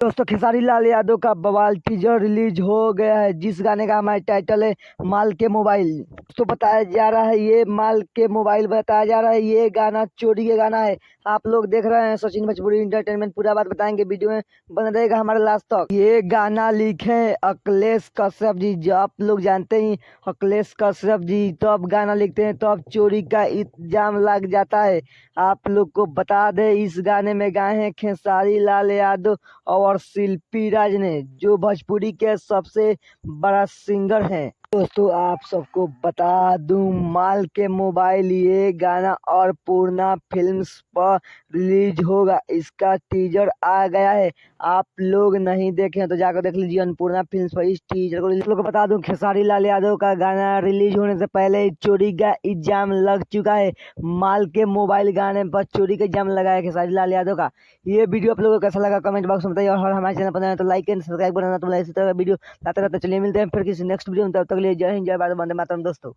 दोस्तों खेसारी लाल यादव का बवाल टीजर रिलीज हो गया है, जिस गाने का हमारा टाइटल है माल के मोबाइल। दोस्तों बताया जा रहा है ये माल के मोबाइल बताया जा रहा है, ये गाना चोरी का गाना है। आप लोग देख रहे हैं सचिन भोजपुरी इंटरटेनमेंट, पूरा बात बताएंगे, वीडियो में बने रहेगा हमारे लास्ट तक। ये गाना लिखे अखिलेश कश्यप जी, जो आप लोग जानते ही अखिलेश कश्यप जी, तो अब गाना लिखते हैं तो अब चोरी का इल्जाम लग जाता है। आप लोग को बता दें इस गाने में गाए हैं खेसारी लाल यादव और शिल्पी राज ने, जो भोजपुरी के सबसे बड़ा सिंगर हैं। दोस्तों आप सबको बता दूं माल के मोबाइल ये गाना और पूर्णा फिल्म्स पर रिलीज होगा, इसका टीजर आ गया है। आप लोग नहीं देखे हैं तो जाकर देख लीजिए अन्नपूर्णा फिल्म्स पर इस टीजर को। लोग को बता दूं खेसारी लाल यादव का गाना रिलीज होने से पहले ही चोरी का इल्जाम लग चुका है। माल के मोबाइल गाने पर चोरी का इल्जाम लगा है खेसारी लाल यादव का। ये वीडियो आप लोगों को कैसा लगा कमेंट बॉक्स में बताइए, और हमारे चैनल पर नए हैं तो लाइक एंड सब्सक्राइब करना। तो इसी तरह वीडियो लाते रहते, चलिए मिलते हैं फिर किसी नेक्स्ट वीडियो में, तब तक के लिए जय हिंद, जय भारत, वंदे मातरम दोस्तों।